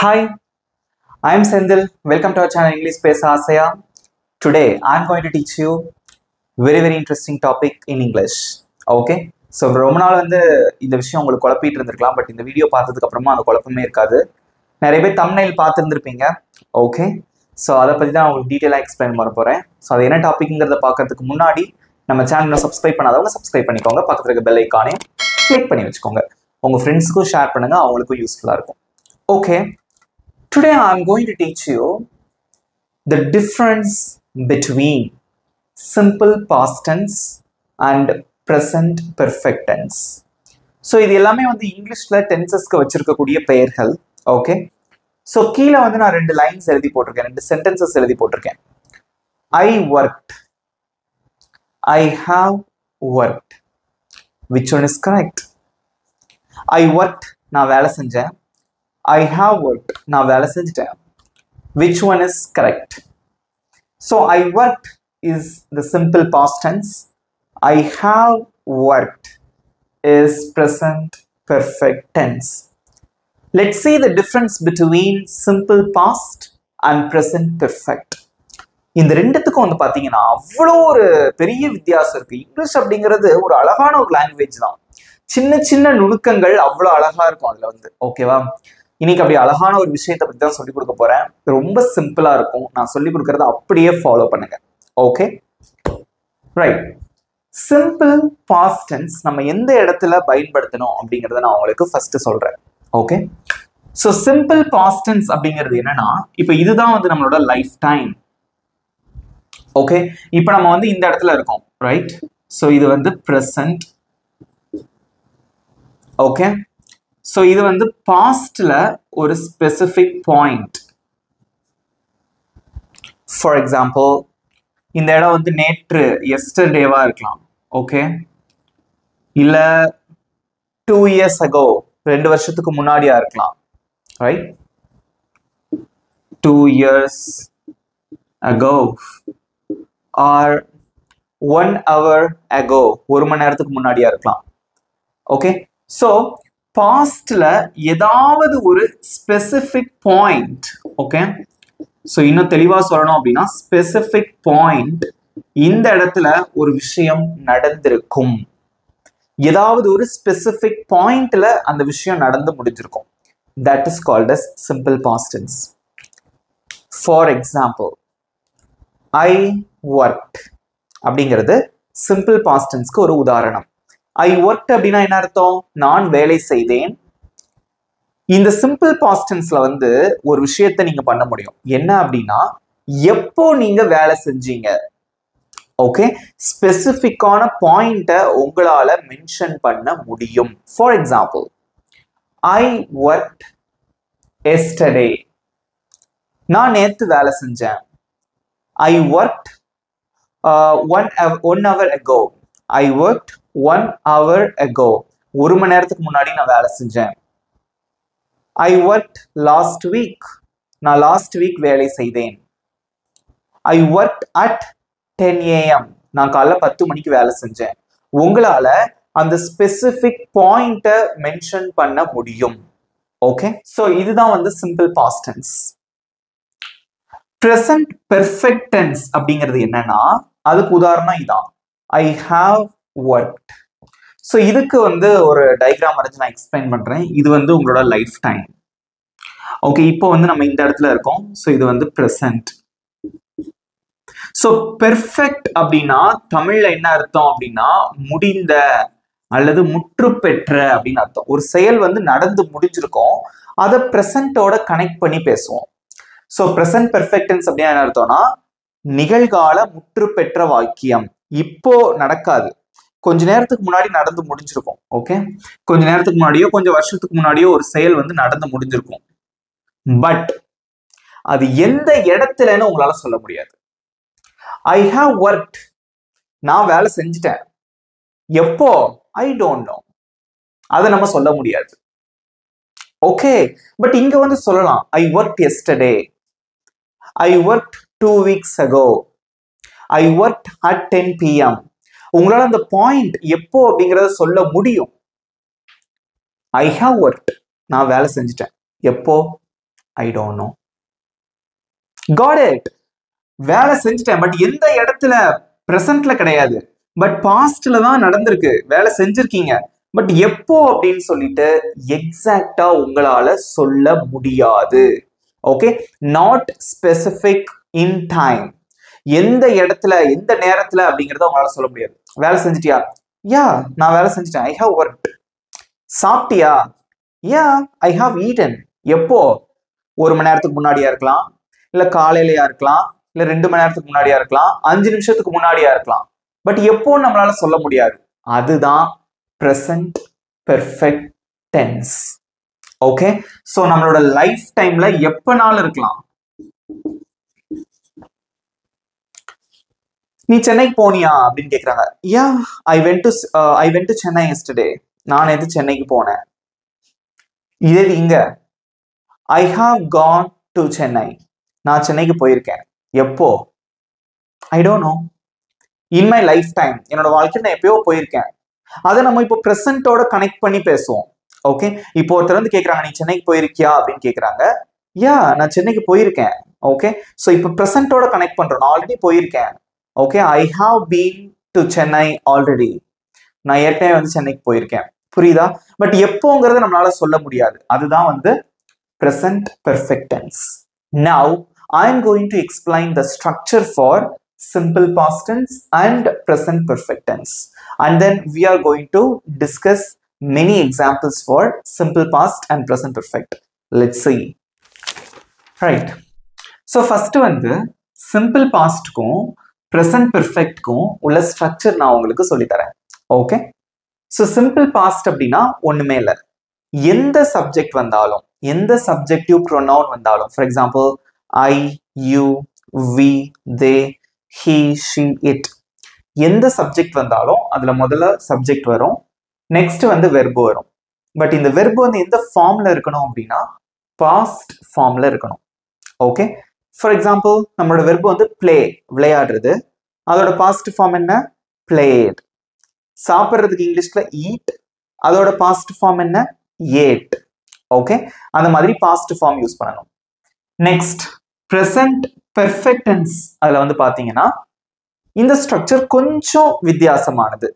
Hi, I am Sendil. Welcome to our channel English Space Asaya. Today I am going to teach you very interesting topic in English. Okay? So ரொம்ப நாள் வந்து இந்த விஷயம் உங்களுக்கு குழப்பிட்டு இருந்திருக்கலாம், but இந்த video பார்த்ததுக்கு அப்புறமா அந்த குழப்பமே இருக்காது. நிறைய பேர் thumbnail பார்த்துருந்துருப்பீங்க. ஓகே, ஸோ அதை பற்றி தான் உங்களுக்கு டீட்டெயிலாக எக்ஸ்பிளைன் பண்ண போகிறேன். ஸோ அது என்ன டாபிக்ங்கிறத பார்க்கறதுக்கு முன்னாடி நம்ம சேனலை சப்ஸ்கிரைப் பண்ணாதவங்க சப்ஸ்கிரைப் பண்ணிக்கோங்க, பக்கத்தில் இருக்க பெல் ஐக்கானையும் கிளிக் பண்ணி வச்சுக்கோங்க. உங்கள் ஃப்ரெண்ட்ஸுக்கும் ஷேர் பண்ணுங்கள், அவங்களுக்கும் யூஸ்ஃபுல்லாக இருக்கும். Okay, today I am going to teach you the difference between simple past tense and present perfect tense. So இது எல்லாமே வந்து இங்கிலீஷ்ல டென்சஸ்க்கு வச்சிருக்கக்கூடிய பெயர்கள். ஓகே, ஸோ கீழே வந்து நான் ரெண்டு லைன்ஸ் எழுதி போட்டிருக்கேன், ரெண்டு சென்டென்சஸ் எழுதி போட்டிருக்கேன். I worked, I have worked. Which one is correct? I worked, நான் வேலை செஞ்சேன். I have worked, நான் வேலை செஞ்சிட்டேன். Which one is correct? So I worked is the simple past tense. I have worked is present perfect tense. Let's see the difference between simple past and present perfect. இந்த ரெண்டுத்துக்கும் வந்து பார்த்தீங்கன்னா அவ்வளோ ஒரு பெரிய வித்தியாசம் இருக்கு. இங்கிலீஷ் அப்படிங்கிறது ஒரு அழகான ஒரு லாங்குவேஜ் தான். சின்ன சின்ன நுணுக்கங்கள் அவ்வளோ அழகா இருக்கும் அதுல வந்து. ஓகேவா, இன்னைக்கு அப்படி அழகான ஒரு விஷயத்தை பற்றி தான் சொல்லிக் கொடுக்க போறேன். ரொம்ப சிம்பிளா இருக்கும், நான் சொல்லிக் கொடுக்கறத அப்படியே ஃபாலோ பண்ணுங்க. Okay, right. Simple past tense நம்ம எந்த இடத்துல பயன்படுத்தணும் அப்படிங்கிறத நான் உங்களுக்கு ஃபர்ஸ்ட் சொல்றேன். Okay, so simple past tense அப்படிங்கிறது என்னன்னா, இப்போ இதுதான் வந்து நம்மளோட லைஃப் டைம். ஓகே, இப்போ நம்ம வந்து இந்த இடத்துல இருக்கோம், ரைட்? ஸோ இது வந்து ப்ரெசன்ட். ஓகே, ஸோ இது வந்து பாஸ்ட்ல ஒரு ஸ்பெசிஃபிக் பாயிண்ட். ஃபார் எக்ஸாம்பிள், இந்த இடம் வந்து நேற்று எஸ்டர்டேவா இருக்கலாம். ஓகே, இல்ல 2 years ago 2 வருஷத்துக்கு முன்னாடியா இருக்கலாம், right? 2 years ago or 1 hour ago, 1 மணி நேரத்துக்கு முன்னாடியா இருக்கலாம். ஓகே, ஸோ பாஸ்ட்ல ஏதாவது ஒரு ஸ்பெசிபிக் பாயிண்ட். ஓகே, ஸோ இன்னும் தெளிவா சொல்லணும் அப்படின்னா ஸ்பெசிபிக் பாயிண்ட், இந்த இடத்துல ஒரு விஷயம் நடந்திருக்கும். ஏதாவது ஒரு ஸ்பெசிபிக் பாயிண்ட்ல அந்த விஷயம் நடந்து முடிஞ்சிருக்கும். That is called as simple past tense. For example, I worked அப்படிங்கிறது சிம்பிள் பாஸ்ட் டென்ஸ்க்கு ஒரு உதாரணம். I worked அப்படின்னா என்ன அர்த்தம்? நான் வேலை செய்தேன். இந்த சிம்பிள் பாஸ்ட் டென்ஸ்ல வந்து ஒரு விஷயத்தை நீங்க பண்ண முடியும். என்ன அப்படின்னா, எப்போ நீங்க வேலை செஞ்சீங்க. ஓகே, ஸ்பெசிபிக்கான பாயிண்ட்டை உங்களால மென்ஷன் பண்ண முடியும். For example, I worked yesterday, நான் நேத்து வேலை செஞ்சேன். ஐ worked 1 hour ago, I worked 1 hour ago, 1 மணி நேரத்துக்கு முன்னாடி நான் வேலை செஞ்சேன். I worked last week, நான் லாஸ்ட் வீக் வேலை செய்தேன். I worked at 10 AM, நான் காலைல 10 மணிக்கு வேலை செஞ்சேன். உங்களால அந்த ஸ்பெசிபிக் பாயிண்ட்டை மென்ஷன் பண்ண முடியும். ஓகே, ஸோ இதுதான் வந்து simple past tense. Present perfect tense அப்படிங்கிறது என்னன்னா, அதுக்கு உதாரணம் இதான், ஐ ஹாவ் ஒர்க்ட். ஸோ இதுக்கு வந்து ஒரு டயக்ராம் வரைஞ்சு நான் எக்ஸ்பிளைன் பண்றேன். இது வந்து உங்களோட லைஃப் டைம். ஓகே, இப்போ வந்து நம்ம இந்த இடத்துல இருக்கோம். ஸோ இது வந்து ப்ரெசன்ட். ஸோ பெர்ஃபெக்ட் அப்படின்னா தமிழ்ல என்ன அர்த்தம் அப்படின்னா, முடிந்த அல்லது முற்று பெற்ற அப்படின்னு அர்த்தம். ஒரு செயல் வந்து நடந்து முடிஞ்சிருக்கும், அதை ப்ரெசன்ட்டோட கனெக்ட் பண்ணி பேசுவோம். ஸோ ப்ரெசன்ட் பெர்ஃபெக்ட் டென்ஸ் அப்படின்னா என்ன அர்த்தம்னா, நிகழ்கால முற்று பெற்ற வாக்கியம். இப்போ நடக்காது, கொஞ்ச நேரத்துக்கு முன்னாடி நடந்து முடிஞ்சிருக்கும். ஓகே, கொஞ்ச நேரத்துக்கு முன்னாடியோ கொஞ்சம் வருஷத்துக்கு முன்னாடியோ ஒரு செயல் வந்து நடந்து முடிஞ்சிருக்கும். பட் அது எந்த இடத்துலன்னு உங்களால சொல்ல முடியாது. ஐ ஹாவ் ஒர்க்ட், நான் வேலை செஞ்சுட்டேன். எப்போ? ஐ டோன்ட் நோ, அதை நம்ம சொல்ல முடியாது. ஓகே, பட் இங்க வந்து சொல்லலாம், ஐ worked yesterday, I worked 2 weeks ago, I worked at 10 PM. உங்களால அந்த பாயிண்ட் எப்போ அப்படிங்கறத சொல்ல முடியும். I have worked, நான் வேலை செஞ்சிட்டேன். எப்போ? I don't know. Got it. வேலை செஞ்சுட்டேன், பட் எந்த இடத்துல? பிரசன்ட்ல கிடையாது, பட் பாஸ்ட்ல தான் நடந்திருக்கு. வேலை செஞ்சிருக்கீங்க, பட் எப்போ அப்படின்னு சொல்லிட்டு எக்ஸாக்டா உங்களால சொல்ல முடியாது. Okay, not specific in time. எந்த இடத்துல எந்த நேரத்துல அப்படிங்கறத உங்களால சொல்ல முடியாது. வேலை செஞ்சிட்டியா? யா, நான் வேலை செஞ்சிட்டேன். ஐ ஹவ் ஒர்க்ட். சாப்பிட்டியா? Yeah, I have eaten. எப்போ? 1 மணி நேரத்துக்கு முன்னாடியா இருக்கலாம், இல்ல காலையிலயா இருக்கலாம், இல்ல 2 மணி நேரத்துக்கு முன்னாடியா இருக்கலாம், 5 நிமிஷத்துக்கு முன்னாடியா இருக்கலாம். பட் எப்போ நம்மளால சொல்ல முடியாது. அதுதான் present perfect tense. Okay, so நம்மளோட லைஃப் டைம்ல எப்பனாலும் இருக்கலாம். நீ சென்னைக்கு போனியா அப்படின்னு கேக்குறாங்க. Yeah, I went to Chennai yesterday. நான் எது சென்னைக்கு போனேன். இதே இங்க I have gone to Chennai. நான் சென்னைக்கு போயிருக்கேன். எப்போ? I don't know. In my lifetime, என்னோட வாழ்க்கையில் நான் எப்பயோ போயிருக்கேன். அதை நம்ம இப்போ ப்ரெசென்ட்டோட கனெக்ட் பண்ணி பேசுவோம். ஓகே, இப்போ ஒருத்தர் வந்து கேட்குறாங்க, நீ சென்னைக்கு போயிருக்கியா அப்படின்னு கேட்குறாங்க. யா, நான் சென்னைக்கு போயிருக்கேன். ஓகே, ஸோ இப்போ ப்ரெசென்ட்டோட கனெக்ட் பண்றோம். நான் ஆல்ரெடி போயிருக்கேன். Okay, I have been to Chennai already. நான் ஏற்கனவே வந்து சென்னைக்கு போயிருக்கேன். புரியுதா? பட் எப்போங்கிறத நம்மளால சொல்ல முடியாது. அதுதான் வந்து present perfect tense. Now I am going to explain the structure for simple past tense and present perfect tense, and then we are going to discuss many examples for simple past and present perfect. Let's see. Right, so first வந்து simple past க்கும் present perfect க்கும் உள்ள structure நான் உங்களுக்கு சொல்லி தரேன். Okay, so simple past அப்படின்னா ஒண்ணுமே இல்லை. எந்த சப்ஜெக்ட் வந்தாலும், எந்த சப்ஜெக்டிவ் ப்ரொனவுன் வந்தாலும், for example I, you, we, they, he, she, it, எந்த சப்ஜெக்ட் வந்தாலும் அதுல முதல்ல சப்ஜெக்ட் வரும், நெக்ஸ்ட் வந்து வெர்பு வரும். பட் இந்த வெர்பு வந்து எந்த ஃபார்ம்ல இருக்கணும் அப்படின்னா பாஸ்ட் ஃபார்ம்ல இருக்கணும். ஓகே, ஃபார் எக்ஸாம்பிள் நம்மளோட வெர்பு வந்து பிளே, விளையாடுறது. அதோட பாஸ்ட் ஃபார்ம் என்ன? பிளேட். சாப்பிட்றதுக்கு இங்கிலீஷ்ல ஈட், அதோட பாஸ்ட் ஃபார்ம் என்ன? ஏட். ஓகே, அந்த மாதிரி பாஸ்ட் ஃபார்ம் யூஸ் பண்ணணும். Next present perfect tense. அதுல வந்து பாத்தீங்கன்னா இந்த ஸ்ட்ரக்சர் கொஞ்சம் வித்தியாசமானது.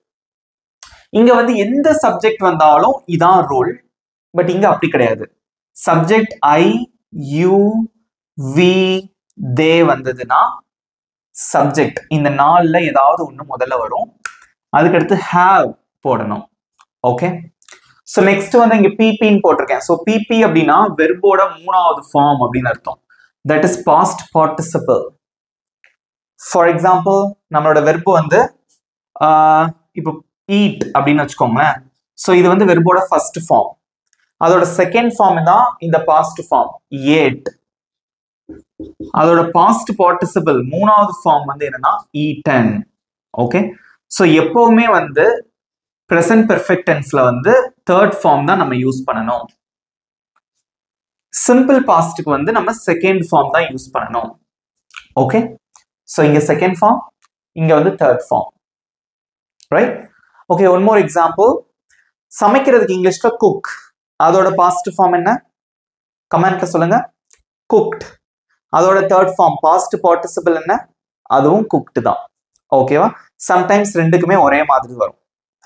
இங்க வந்து எந்த சப்ஜெக்ட் வந்தாலும் இதான் ரூல், பட் இங்க அப்படி கிடையாது. சப்ஜெக்ட் ஐ, யூ, வி, தே வந்ததுன்னா சப்ஜெக்ட் இந்த நாள்ல ஏதாவது ஒண்ணு முதல்ல வரும், அதுக்கடுத்து ஹேவ் போடணும். ஓகே, ஸோ நெக்ஸ்ட் வந்து இங்க பிபின்னு போட்டிருக்கேன். ஸோ பிபி அப்படின்னா வெர்போட 3வது ஃபார்ம் அப்படின்னு அர்த்தம். That is past participle. For example நம்மளோட வெர்பு வந்து இப்போ ஈட் அப்படின்னு வச்சுக்கோங்களேன். ஸோ இது வந்து வெர்போட ஃபர்ஸ்ட் ஃபார்ம். அதோட செகண்ட் ஃபார்ம் தான் இந்த பாஸ்ட் ஃபார்ம் ஏட். அதோட பாஸ்ட் பார்ட்டிசிபிள் 3வது ஃபார்ம் வந்து என்னன்னா ஈட்டன். ஓகே, ஸோ எப்பவுமே வந்து present perfect tenseல வந்து தேர்ட் ஃபார்ம் தான் நம்ம யூஸ் பண்ணணும். சிம்பிள் பாஸ்ட்க்கு வந்து நம்ம செகண்ட் ஃபார்ம் தான் யூஸ் பண்ணணும். ஓகே, ஸோ இங்க செகண்ட் ஃபார்ம், இங்க வந்து third form. Right, okay, one more example. சமைக்கிறதுக்கு இங்கிலீஷ்ல குக், அதோட பாஸ்ட் ஃபார்ம் என்ன? கமெண்ட்ல சொல்லுங்க. குக்ட். அதோட தேர்ட் ஃபார்ம் பாஸ்ட் பார்ட்டிசிபிள் என்ன? அதுவும் குக்ட் தான். ஓகேவா? சம்டைம்ஸ் ரெண்டுக்குமே ஒரே மாதிரி வரும்.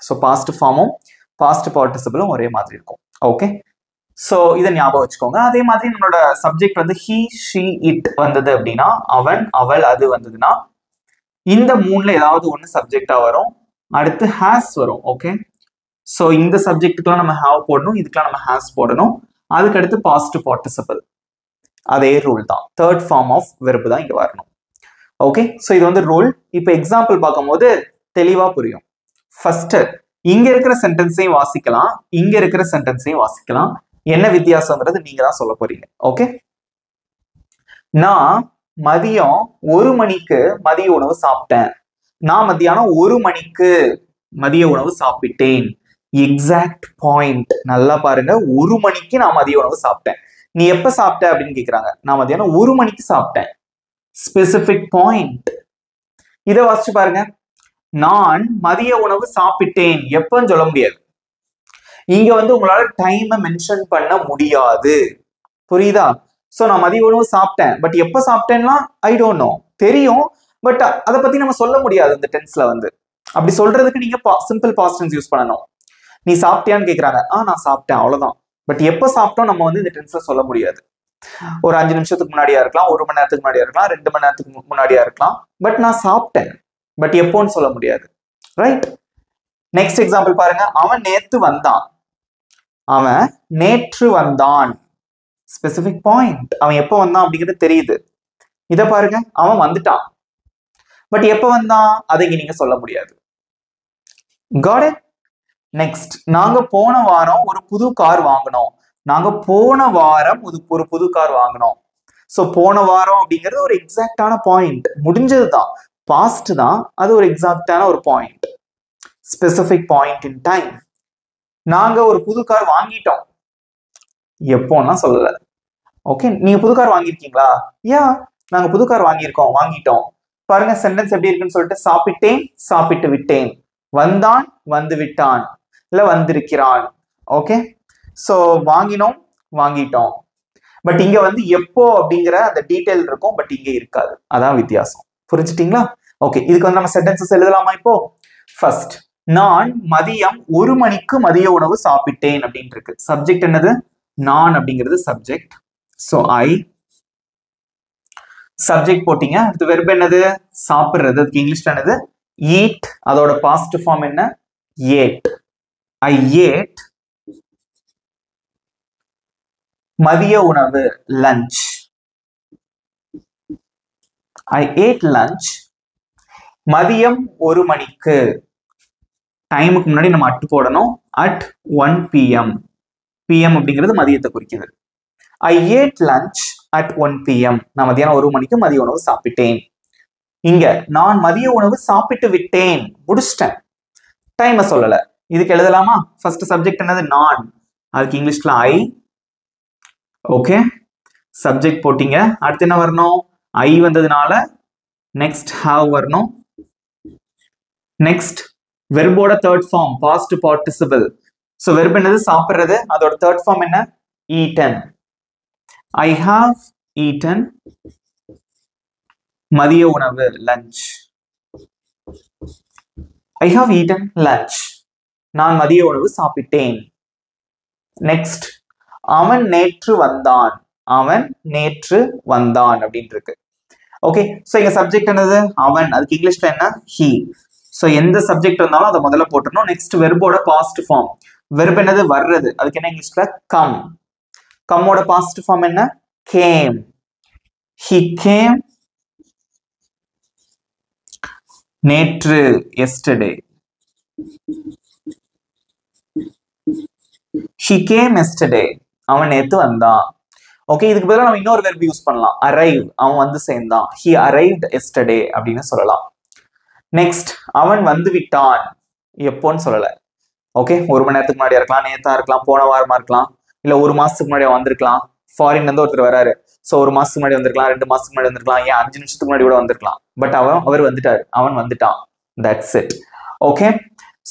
ஸோ பாஸ்ட் ஃபார்மும் பாஸ்ட் பார்ட்டிசிபிளும் ஒரே மாதிரி இருக்கும். ஓகே, ஸோ இதை ஞாபகம் வச்சுக்கோங்க. அதே மாதிரி நம்மளோட சப்ஜெக்ட் வந்து ஹி, ஷி, இட் வந்தது அப்படின்னா, அவன், அவள், அது வந்ததுன்னா இந்த 3ல ஏதாவது ஒன்று சப்ஜெக்டா வரும், அடுத்து ஹேஸ் வரும். ஓகே, ஸோ இந்த சப்ஜெக்டுக்குலாம் நம்ம ஹாவ் போடணும், இதுக்கெல்லாம் நம்ம ஹேஸ் போடணும், அதுக்கு அடுத்து பாஸ்ட் பார்ட்டிசிபிள். அதே ரூல் தான், தேர்ட் ஃபார்ம் ஆஃப் வெர்பு தான் இங்க வரணும். ஓகே, ஸோ இது வந்து ரூல். இப்போ எக்ஸாம்பிள் பார்க்கும்போது தெளிவா புரியும். ஃபர்ஸ்ட் இங்க இருக்கிற சென்டென்ஸையும் வாசிக்கலாம், இங்க இருக்கிற சென்டென்ஸையும் வாசிக்கலாம். என்ன வித்தியாசம்ன்றது நீங்க தான் சொல்ல போறீங்க. ஓகே, நான் மதியம் 1 மணிக்கு மதிய உணவு சாப்பிட்டேன். நான் மத்தியானம் 1 மணிக்கு மதிய உணவு சாப்பிட்டேன். Exact point. நல்லா பாருங்க, 1 மணிக்கு நான் மதிய உணவு சாப்பிட்டேன். நீ எப்ப சாப்பிட்ட அப்படின்னு கேக்குறாங்க. நான் மத்தியானம் 1 மணிக்கு சாப்பிட்டேன். Specific point. இதை வாசிச்சு பாருங்க. நான் மதிய உணவு சாப்பிட்டேன் எப்பன்னு சொல்ல முடியாது. இங்க வந்து உங்களால டைமை மென்ஷன் பண்ண முடியாது. புரியுதா? ஸோ நான் மதிய உணவு சாப்பிட்டேன், பட் எப்போ சாப்பிட்டேன்னா ஐ டோன்ட் நோ, தெரியும் பட் அதை பத்தி நம்ம சொல்ல முடியாது இந்த டென்ஸ்ல வந்து. அப்படி சொல்றதுக்கு நீங்க சிம்பிள் பாஸ்ட் டென்ஸ் யூஸ் பண்ணணும். நீ சாப்பிட்டியான்னு கேக்குறாங்க, நான் சாப்பிட்டேன் அவ்வளவுதான். பட் எப்போ சாப்பிட்டோம் நம்ம வந்து இந்த டென்ஸ்ல சொல்ல முடியாது. ஒரு 5 நிமிஷத்துக்கு முன்னாடியா இருக்கலாம், 1 மணி நேரத்துக்கு முன்னாடியா இருக்கலாம், 2 மணி நேரத்துக்கு முன்னாடியா இருக்கலாம், பட் நான் சாப்பிட்டேன், பட் எப்போன்னு சொல்ல முடியாது. ரைட். நெக்ஸ்ட் எக்ஸாம்பிள் பாருங்க. அவன் நேத்து வந்தான். அவன் நேற்று வந்தான். Specific point. அவன் எப்போ வந்தான் அப்படிங்கிறது தெரியுது. இத பாருங்க, அவன் வந்துட்டான், பட் எப்போ வந்தான் அதை இங்க நீங்க சொல்ல முடியாது. Got it? நெக்ஸ்ட், நாங்க போன வாரம் ஒரு புது கார் வாங்கினோம். நாங்க போன வாரம் ஒரு புது கார் வாங்கினோம். ஸோ போன வாரம் அப்படிங்கிறது ஒரு எக்ஸாக்டான பாயிண்ட், முடிஞ்சது தான், பாஸ்ட் தான், அது ஒரு எக்ஸாக்டான ஒரு point, specific point in time. நாங்க ஒரு புது கார் வாங்கிட்டோம், எப்போன்னா சொல்லல. ஓகே, நீங்க புது கார் வாங்கியிருக்கீங்களா? யா, நாங்க புது கார் வாங்கிட்டோம். பாருங்க சென்டென்ஸ் எப்படி இருக்குன்னு சொல்லிட்டு, சாப்பிட்டேன், சாப்பிட்டு விட்டேன், வந்தான், வந்து விட்டான், இல்ல வந்திருக்கிறான். ஓகே, சோ வாங்கினோம், வாங்கிட்டோம். பட் இங்க வந்து எப்போ அப்படிங்கிற அந்த டீடைல் இருக்கும், பட் இங்க இருக்காது. அதான் வித்தியாசம். புரிஞ்சுட்டீங்களா? ஓகே, இதுக்கு வந்து நம்ம சென்டென்சஸ் எழுதலாமா இப்போ? ஃபர்ஸ்ட், நான் மதியம் 1 மணிக்கு மதிய உணவு சாப்பிட்டேன் அப்படின்னு இருக்கு. சப்ஜெக்ட் என்னது? நான் அப்படிங்கிறது சப்ஜெக்ட். சோ ஐ சப்ஜெக்ட் போட்டீங்க. அடுத்து வெர்ப் என்னது? சாப்பிடுறது. அதுக்கு இங்கிலீஷ்ல என்னது? ஈட். அதோட பாஸ்ட் ஃபார்ம் என்ன? ஏட். ஐ ஏட் மதிய உணவு, லஞ்ச். ஐ ஏட் லஞ்ச் மதியம் 1 மணிக்கு. டைமுக்கு முன்னாடி நம்ம அட் போடணும். At 1 PM. PM அப்படிங்கிறது மதியத்தை குறிக்குது. I ate lunch at 1 PM. நான் மதியானம் 1 மணிக்கு மதிய உணவு சாப்பிட்டேன். இங்க நான் மதிய உணவு சாப்பிட்டு விட்டேன், முடிச்சிட்டேன், டைமை சொல்லல. இதுக்கு எழுதலாமா? ஃபர்ஸ்ட் சப்ஜெக்ட் என்னது? நான். அதுக்கு இங்கிலீஷ்ல ஐ. ஓகே, சப்ஜெக்ட் போட்டீங்க. அடுத்து என்ன வரணும்? ஐ வந்ததுனால நெக்ஸ்ட் ஹாவ் வரணும். நெக்ஸ்ட் வெர்போட third form past participle. So verb என்னது? சாப்பிடுறது. அதோட தேர்ட் ஃபார்ம் என்ன? ஈட்டன். ஐ ஹாவ் ஈட்டன் மதிய உணவு, lunch. I have eaten lunch. நான் மதிய உணவு சாப்பிட்டேன். நெக்ஸ்ட், அவன் நேற்று வந்தான். அவன் நேற்று வந்தான் அப்படின்னு இருக்கு. ஓகே, சோ இங்க சப்ஜெக்ட் என்னது? அவன். அதுக்கு இங்கிலீஷ்ல என்ன? ஹி. சோ எந்த சப்ஜெக்ட் இருந்தாலும் அதை முதல்ல போட்டுறணும். நெக்ஸ்ட் வெர்போட பாஸ்ட் ஃபார்ம். வெர்ப் என்னது? வர்றது. அதுக்கு என்ன இங்கிலீஷ்ல? கம். கம்மோட பாஸ்ட் ஃபார்ம் என்ன? கேம். ஹி கேம் நேற்று, எஸ்டர்டே. He came yesterday. அவன் நேத்து வந்தான். ஓகே, இதுக்கு பதிலா நம்ம இன்னொரு வெர்ப் யூஸ் பண்ணலாம். arrive. அவன் வந்து சேர்ந்தான். He arrived yesterday அப்படின்னு சொல்லலாம். நெக்ஸ்ட், அவன் வந்து விட்டான். எப்போன்னு சொல்லல. ஓகே, 1 மணி நேரத்துக்கு முன்னாடியா இருக்கலாம், நேத்தா இருக்கலாம், போன வாரமா இருக்கலாம், இல்ல 1 மாசத்துக்கு முன்னாடி வந்திருக்கலாம். ஃபாரின்ல இருந்து ஒருத்தர் வராரு, சோ 1 மாசத்துக்கு முன்னாடி வந்திருக்கலாம், 2 மாசத்துக்கு முன்னாடி வந்திருக்கலாம், ஏன் 5 நிமிஷத்துக்கு முன்னாடி கூட வந்திருக்கலாம். பட் அவர் வந்துட்டாரு, அவன் வந்துட்டான். That's it. ஓகே,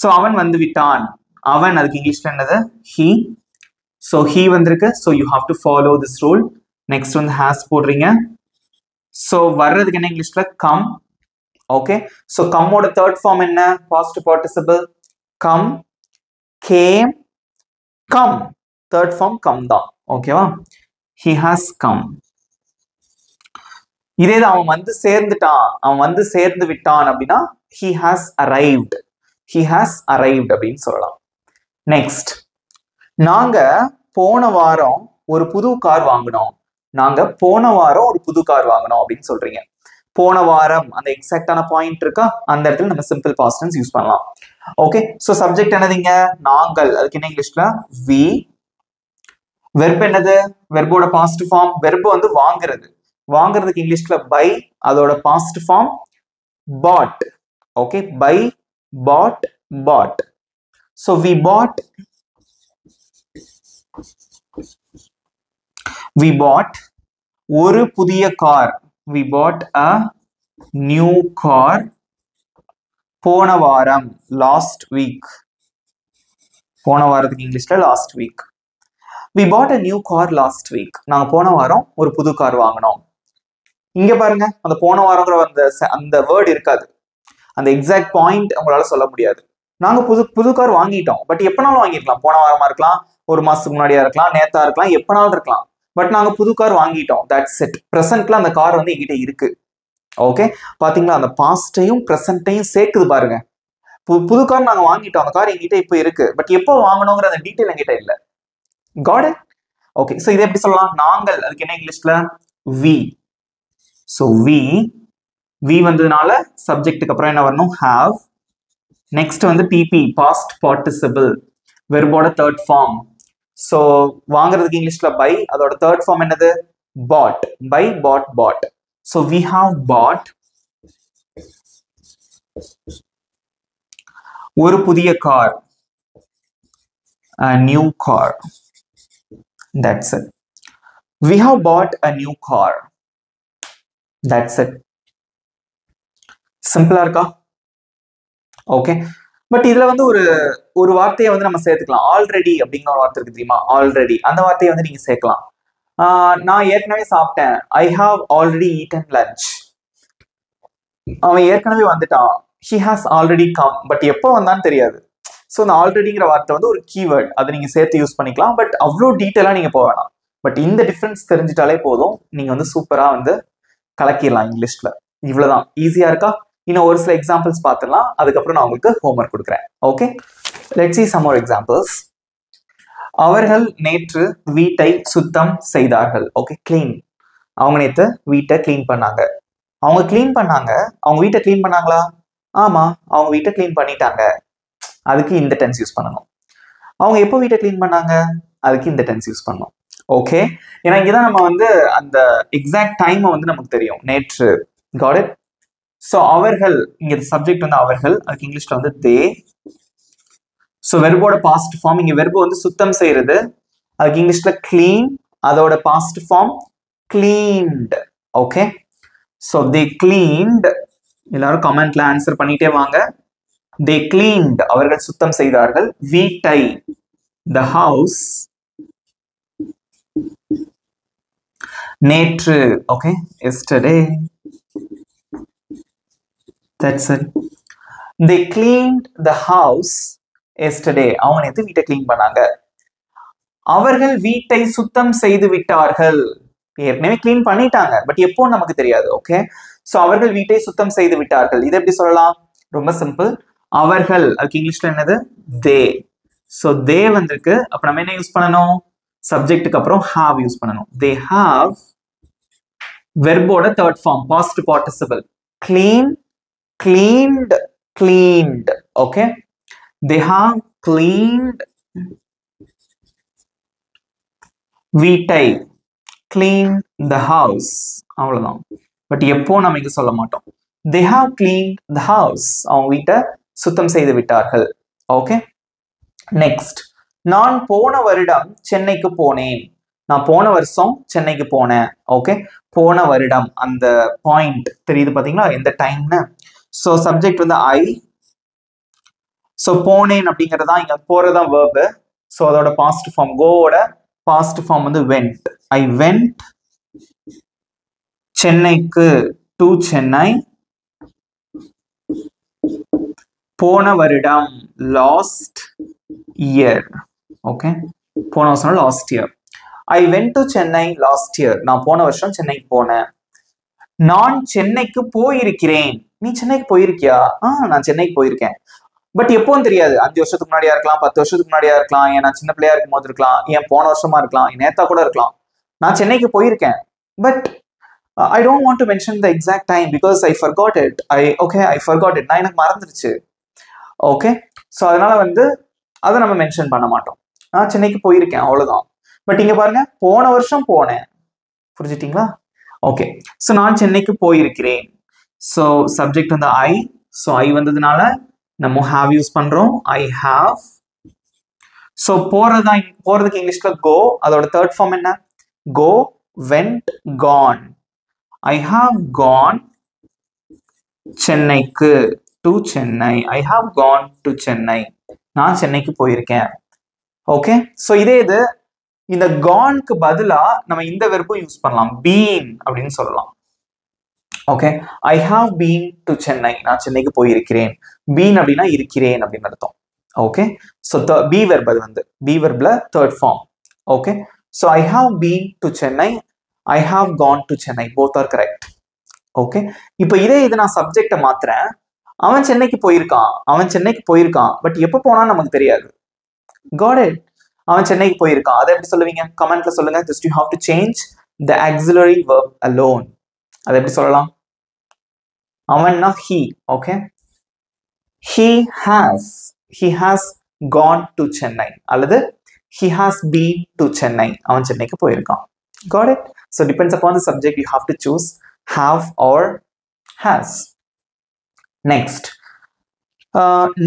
சோ அவன் வந்து விட்டான். அவன். அதுக்கு இங்கிலீஷ்ல என்னது? he. so he வந்திருக்கு. so you have to follow this rule. next வந்து has போடுறீங்க. so வர்றதுக்கு என்ன இங்கிலீஷ்ல? come. okay, so come ஓட third form என்ன? past participle. come, came, come. third form come தான். ஓகேவா? he has come. இதேதான் அவன் வந்து சேர்ந்துட்டான், அவன் வந்து சேர்ந்து விட்டான் அப்படின்னா he has arrived. he has arrived அப்படின்னு சொல்லலாம். நெக்ஸ்ட், நாங்க போன வாரம் ஒரு புது கார் வாங்கினோம். நாங்க போன வாரம் ஒரு புது கார் வாங்கினோம் அப்படின்னு சொல்றீங்க. போன வாரம் அந்த எக்ஸாக்டான பாயிண்ட் இருக்கா, அந்த இடத்துல நம்ம சிம்பிள் பாஸ்ட் டென்ஸ் யூஸ் பண்ணலாம். ஓகே, சோ சப்ஜெக்ட் என்னதுங்க? நாங்கள். அதுக்கு என்ன இங்கிலீஷ்ல? we. வெர்ப் என்னது? வெர்போட பாஸ்ட் ஃபார்ம். வெர்ப் வந்து வாங்குறது. வாங்குறதுக்கு இங்கிலீஷ்ல buy. அதோட past form bought. Okay, buy, bought, bought. so we bought ஒரு புதிய car. we bought a new car போன வாரம், last week. போன வாரத்துக்கு இங்கிலீஷ்ல last week. we bought a new car last week. நாங்க போன வாரம் ஒரு புது கார் வாங்கினோம். இங்க பாருங்க, அந்த போன வாரம்ங்கிற அந்த வேர்ட் இருக்காது. அந்த எக்ஸாக்ட் பாயிண்ட் உங்களால சொல்ல முடியாது. நாங்க புது கார் வாங்கிட்டோம். பட் எப்பனாலும் வாங்கிருக்கலாம். போன வாரமா இருக்கலாம், ஒரு மாசத்துக்கு முன்னாடியா இருக்கலாம், நேத்தா இருக்கலாம், எப்பனாலும் இருக்கலாம். பட் நாங்க புது கார் வாங்கிட்டோம். That's it. பிரசன்ட்ல அந்த கார் வந்து எங்கிட்ட இருக்கு. ஓகே, பாத்தீங்களா? அந்த பாஸ்டையும் பிரசன்ட்டையும் சேர்க்குது பாருங்க. புது கார் நாங்க வாங்கிட்டோம், அந்த கார் எங்கிட்ட இப்போ இருக்கு. பட் எப்போ வாங்கணுங்கிற அந்த டீட்டெயில் எங்கிட்ட இல்ல. Got it? ஓகே, சோ இதை எப்படி சொல்லலாம்? நாங்கள், அதுக்கு என்ன இங்கிலீஷ்ல? we. so we வந்ததுனால சப்ஜெக்ட்டுக்கு அப்புறம் என்ன வரணும்? have. நெக்ஸ்ட் வந்து pp, past participle, வெர்போட தேர்ட் ஃபார்ம். ஸோ வாங்குறதுக்கு இங்கிலீஷ்ல பை, அதோட தேர்ட் ஃபார்ம் என்னது? bought. by, bought. so we have bought ஒரு புதிய car, a new car. That's it. We have bought a new car. That's it. சிம்பிளா இருக்கா? ஓகே, பட் இதுல வந்து ஒரு வார்த்தையை வந்து நம்ம சேர்த்துக்கலாம். ஆல்ரெடி அப்படிங்கிற ஒரு வார்த்தை இருக்கு தெரியுமா? ஆல்ரெடி, அந்த வார்த்தையை வந்து நீங்க சேர்க்கலாம். நான் ஏற்கனவே சாப்பிட்டேன். I have already eaten lunch. அவன் ஏற்கனவே வந்துட்டான். he has already come. But எப்போ வந்தான்னு தெரியாது. ஸோ இந்த ஆல்ரெடிங்கிற வார்த்தை வந்து ஒரு கீவேர்ட், அதை நீங்க சேர்த்து யூஸ் பண்ணிக்கலாம். பட் அவ்வளோ டீட்டெயிலா நீங்க போக வேணாம். பட் இந்த டிஃபரன்ஸ் தெரிஞ்சிட்டாலே போதும், நீங்க வந்து சூப்பரா வந்து கலக்கிடலாம் இங்கிலீஷ்ல. இவ்வளவுதான். ஈஸியா இருக்கா? இன்னும் ஒரு சில எக்ஸாம்பிள்ஸ் பார்த்துடலாம், அதுக்கப்புறம் நான் உங்களுக்கு ஹோம்ஒர்க் கொடுக்குறேன். Okay, let's see some more examples. அவர்கள் நேற்று வீட்டை சுத்தம் செய்தார்கள். Okay, clean. அவங்க நேற்று வீட்டை கிளீன் பண்ணாங்க. அவங்க கிளீன் பண்ணாங்க. அவங்க வீட்டை கிளீன் பண்ணாங்களா? ஆமா, அவங்க வீட்டை கிளீன் பண்ணிட்டாங்க. அதுக்கு இந்த டென்ஸ் யூஸ் பண்ணணும். அவங்க எப்போ வீட்டை கிளீன் பண்ணாங்க? அதுக்கு இந்த டென்ஸ் யூஸ் பண்ணணும். ஓகே, ஏன்னா இங்கதான் நம்ம வந்து அந்த எக்ஸாக்ட் டைமை வந்து நமக்கு தெரியும். நேற்று. Got it? ஸோ அவர்கள், இங்க சப்ஜெக்ட் வந்து அவர்கள், அதுக்கு இங்கிலீஷ்ல வந்து தே. ஸோ வெர்போட பாஸ்ட் ஃபார்ம், இங்க வெர்பு வந்து சுத்தம் செய்யறது, அதுக்கு இங்கிலீஷ்ல கிளீன், அதோட past form cleaned. Okay, so they cleaned. எல்லாரும் கமெண்ட்ல ஆன்சர் பண்ணிட்டே வாங்க. they cleaned, அவர்கள் சுத்தம் செய்தார்கள். வீட்டை, the house. நேற்று, okay, yesterday. that's it. they cleaned the house yesterday. அவங்க நேற்று வீட்டை கிளீன் பண்ணாங்க. அவர்கள் வீட்டை சுத்தம் செய்து விட்டார்கள். ஏற்கனவே கிளீன் பண்ணிட்டாங்க, பட் எப்போ நமக்கு தெரியாது. ஓகே, ஸோ அவர்கள் வீட்டை சுத்தம் செய்து விட்டார்கள். இதை எப்படி சொல்லலாம்? ரொம்ப சிம்பிள். அவர்கள், அதுக்கு இங்கிலீஷ்ல என்னது? தே. ஸோ தே வந்திருக்கு. அப்ப நம்ம என்ன யூஸ் பண்ணணும்? சப்ஜெக்ட்டுக்கு அப்புறம் ஹாவ் யூஸ் பண்ணணும். தே ஹாவ், வெர்போட third form, past participle. Clean, cleaned, cleaned. Okay, they have cleaned வீட்டை, கிளீன் த ஹவுஸ். அவ்வளவுதான். பட் எப்போ நம்ம இங்க சொல்ல மாட்டோம். they have cleaned the house. அவங்க வீட்டை சுத்தம் செய்து விட்டார்கள். Okay, next. நான் போன வருடம் சென்னைக்கு போனேன். நான் போன வருஷம் சென்னைக்கு போனேன். ஓகே, போன வருடம், அந்த பாயிண்ட் தெரியுது பாத்தீங்களா, எந்த டைம்னு. ஸோ சப்ஜெக்ட் வந்து ஐ. ஸோ போனேன் அப்படிங்கறதா இங்க போறதான் வேர்பு. ஸோ அதோட பாஸ்ட் ஃபார்ம், கோவோட பாஸ்ட் ஃபார்ம் வந்து வென்ட். ஐ வென்ட் சென்னைக்கு, டு சென்னை. போன வருடம், லாஸ்ட் இயர். ஓகே, போன வருஷம் last year. I went to Chennai last year. நான் போன வருஷம் சென்னைக்கு போனேன். நான் சென்னைக்கு போயிருக்கிறேன். நீ சென்னைக்கு போயிருக்கியா? நான் சென்னைக்கு போயிருக்கேன். பட் எப்போன்னு தெரியாது. 5 வருஷத்துக்கு முன்னாடியா இருக்கலாம், 10 வருஷத்துக்கு முன்னாடியா இருக்கலாம், ஏன் நான் சின்ன பிள்ளையா இருக்கும் போது இருக்கலாம், ஏன் போன வருஷமா இருக்கலாம், நேத்தா கூட இருக்கலாம். நான் சென்னைக்கு போயிருக்கேன். But I don't want to mention the exact time because I forgot it. I forgot it. நான் எனக்கு மறந்துருச்சு. ஓகே, ஸோ அதனால வந்து அதை நம்ம மென்ஷன் பண்ண மாட்டோம். நான் சென்னைக்கு போயிருக்கேன், அவ்வளவுதான். பட் இங்க பாருங்க, போன வருஷம் போனேன். புரிஞ்சுட்டீங்களா? ஓகே, ஸோ நான் சென்னைக்கு போயிருக்கிறேன். ஸோ சப்ஜெக்ட் வந்து ஐ. ஸோ ஐ வந்ததுனால நம்ம ஹாவ் யூஸ் பண்றோம். I have. ஸோ போறதுக்கு இங்கிலீஷ்ல கோ, அதோட தேர்ட் ஃபார்ம் என்ன? Go, went, gone. I have gone சென்னைக்கு, to Chennai. I have gone to Chennai. நான் சென்னைக்கு போயிருக்கேன். ஓகே, ஸோ இதே இது இந்த கான்க்கு பதிலா நம்ம இந்த வெர்பும் யூஸ் பண்ணலாம், பீன் அப்படின்னு சொல்லலாம். Okay, I have been to Chennai, நான் சென்னைக்கு போயிருக்கிறேன். பீன் அப்படின்னா இருக்கிறேன் அப்படின்னு அர்த்தம். ஓகே, ஸோ பி வெர்ப், அது வந்து பி வெர்ப்ல third form. Okay, so I have been to Chennai, I have gone to Chennai, both are correct. Okay, இப்போ இது நான் சப்ஜெக்டை மாத்துறேன். அவன் சென்னைக்கு போயிருக்கான், பட் எப்போ போனான்னு நமக்கு தெரியாது. Got it? அவன் சென்னைக்கு போயிருக்கான், அதை எப்படி சொல்லுவீங்க? கமெண்ட்ல சொல்லுங்க. Just you have to change the auxiliary verb alone. அதை எப்படி சொல்லலாம்? அவன்னா he. Okay, he has gone to Chennai அல்லது he has been to Chennai. அவன் சென்னைக்கு போயிருக்கான். Got it? So depends upon the subject, you have to choose have or has. Next,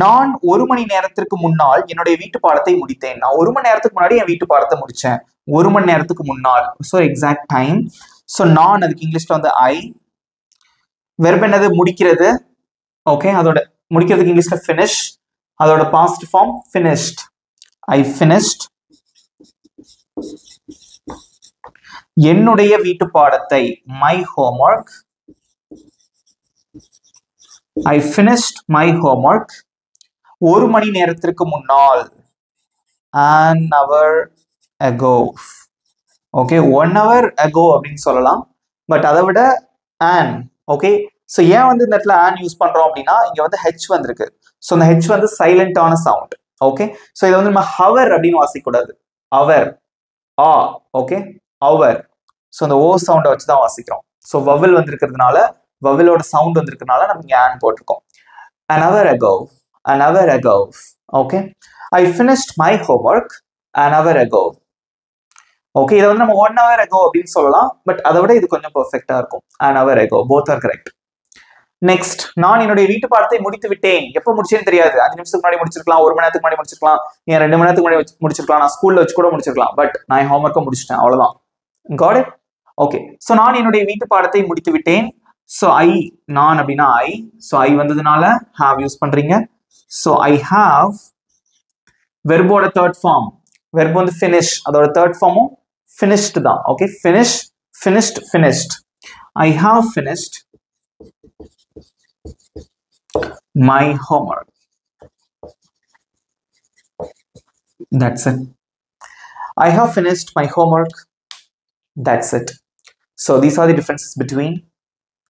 நான் 1 மணி நேரத்திற்கு முன்னால் என்னுடைய வீட்டு பாடத்தை முடித்தேன். நான் 1 மணி நேரத்துக்கு முன்னாடி என் வீட்டு பாடத்தை முடிச்சேன். 1 மணி நேரத்துக்கு முன்னால், ஸோ எக்ஸாக்ட் டைம். ஸோ நான், அதுக்கு இங்கிலீஷ்ல வந்து ஐ. வெர்ப் என்னது? முடிக்கிறது. ஓகே, அதோட முடிக்கிறதுக்கு இங்கிலீஷ்ல ஃபினிஷ், அதோட past form finished. I finished என்னுடைய வீட்டு பாடத்தை, my homework. I finished my homework 1 மணி நேரத்திற்கு முன்னால், an hour ago. Okay, 1 hour ago அப்படின்னு சொல்லலாம், பட் அதை விட an. ஓகே, ஸோ ஏன் வந்து இந்த இடத்துல an யூஸ் பண்றோம் அப்படின்னா, இங்க வந்து h வந்திருக்கு. ஸோ இந்த h வந்து சைலண்டான சவுண்ட். ஓகே, ஸோ இதை வந்து நம்ம ஹவர் அப்படின்னு வாசிக்கூடாது. அவர், ஆ. ஓகே, அவர். ஸோ இந்த ஓ சவுண்டை வச்சு தான் வாசிக்கிறோம். ஸோ வவல் வந்திருக்கிறதுனால, வவலோட சவுண்ட் வந்திருக்கனால நம்ம இங்க ஆன் போட்டிருக்கோம். an hour ago. Okay, I finished my homework an hour ago. Okay, இதை வந்து நம்ம 1 hour ago அப்படின்னு சொல்லலாம், பட் அதை விட இது கொஞ்சம் பெர்ஃபெக்டா இருக்கும். an hour ago, both are correct. Next, நான் என்னுடைய வீட்டு பாடத்தை முடித்து விட்டேன். எப்போ முடிச்சேன்னு தெரியாது. 5 நிமிஷத்துக்கு முன்னாடி முடிச்சிருக்கலாம், 1 மணி நேரத்துக்கு முன்னாடி முடிச்சிருக்கலாம், 2 மணி நேரத்துக்கு முன்னாடி முடிச்சிருக்கலாம், நான் ஸ்கூல்ல வச்சு கூட முடிச்சிருக்கலாம், பட் நான் என் ஹோம்ஒர்க்கை முடிச்சிட்டேன், அவ்வளவுதான். Got it? ஓகே, ஸோ நான் என்னுடைய வீட்டு பாடத்தை முடித்து விட்டேன். ஸோ ஐ, நான் அப்படின்னா ஐ. ஸோ ஐ வந்ததுனால ஹாவ் யூஸ் பண்றீங்க. ஸோ ஐ ஹாவ் வெர்போட தேர்ட் ஃபார்ம், வெர்ப் வந்து ஃபினிஷ், அதோட தேர்ட் ஃபார்மும் ஃபினிஷ்டு தான். Okay, finished. I have finished my homework. That's it. I have finished my homework. That's it. So these are the differences between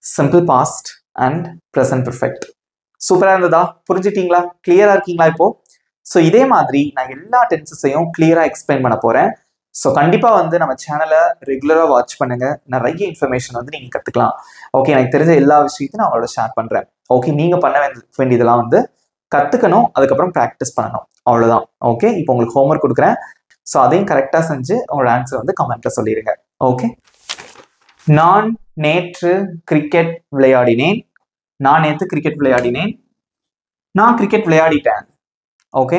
simple past and present perfect. சூப்பரா இருந்ததா? புரிஞ்சுட்டீங்களா? கிளியரா இருக்கீங்களா இப்போ? So இதே மாதிரி நான் எல்லா டென்சஸையும் கிளியரா எக்ஸ்பிளைன் பண்ண போறேன். ஸோ கண்டிப்பா வந்து நம்ம சேனலை ரெகுலரா வாட்ச் பண்ணுங்க. நிறைய இன்ஃபர்மேஷன் வந்து நீங்க கத்துக்கலாம். ஓகே, எனக்கு தெரிஞ்ச எல்லா விஷயத்தையும் நான் அவங்களோட ஷேர் பண்றேன். ஓகே, நீங்க பண்ண வேண்டியதெல்லாம் வந்து கத்துக்கணும், அதுக்கப்புறம் ப்ராக்டிஸ் பண்ணணும், அவ்வளவுதான். ஓகே, இப்போ உங்களுக்கு ஹோம்ஒர்க் கொடுக்குறேன். ஸோ அதையும் கரெக்டா செஞ்சு உங்களோட ஆன்சர் வந்து கமெண்ட்ல சொல்லிடுங்க. ஓகே, நான் நேற்று கிரிக்கெட் விளையாடினேன். நான் நேற்று கிரிக்கெட் விளையாடினேன். நான் கிரிக்கெட் விளையாடிட்டேன். ஓகே,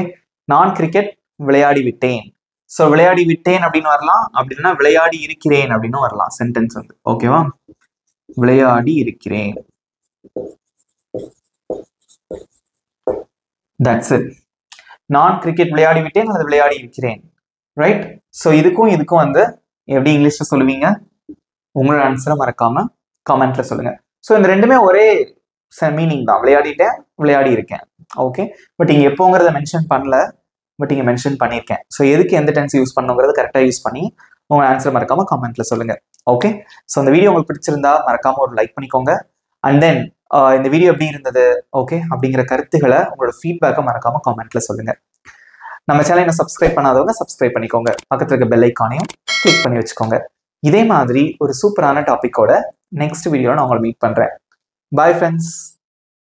நான் கிரிக்கெட் விளையாடி விட்டேன். ஸோ விளையாடி விட்டேன் அப்படின்னு வரலாம், அப்படின்னா விளையாடி இருக்கிறேன் அப்படின்னு வரலாம் சென்டென்ஸ் வந்து. ஓகேவா? விளையாடி இருக்கிறேன். That's it. நான் கிரிக்கெட் விளையாடி விட்டேன் அல்லது விளையாடி இருக்கிறேன். ரைட்? ஸோ இதுக்கும் வந்து எப்படி இங்கிலீஷ்ல சொல்லுவீங்க? உங்களோட ஆன்சரை மறக்காம கமெண்ட்ல சொல்லுங்க. ஸோ இந்த ரெண்டுமே ஒரே மீனிங் தான், விளையாடிட்டேன், விளையாடி இருக்கேன். ஓகே, பட் இங்க எப்போங்கிறத மென்ஷன் பண்ணல, பட் இங்க மென்ஷன் பண்ணியிருக்கேன். ஸோ எதுக்கு எந்த டென்ஸ் யூஸ் பண்ணுங்கிறத கரெக்டாக யூஸ் பண்ணி உங்க ஆன்சர் மறக்காம கமெண்ட்ல சொல்லுங்க. ஓகே, ஸோ இந்த வீடியோ உங்களுக்கு பிடிச்சிருந்தா மறக்காம ஒரு லைக் பண்ணிக்கோங்க. அண்ட் தென் இந்த வீடியோ எப்படி இருந்தது, ஓகே அப்படிங்கிற கருத்துக்களை, உங்களோட ஃபீட்பேக்கை மறக்காம கமெண்ட்ல சொல்லுங்க. நம்ம சேனலை சப்ஸ்கிரைப் பண்ணாதவங்க சப்ஸ்கிரைப் பண்ணிக்கோங்க. பக்கத்துல இருக்க பெல் ஐக்கானையும் கிளிக் பண்ணி வச்சுக்கோங்க. இதே மாதிரி ஒரு சூப்பரான டாபிக்கோட நெக்ஸ்ட் வீடியோல நான் உங்களை மீட் பண்றேன். Bye friends.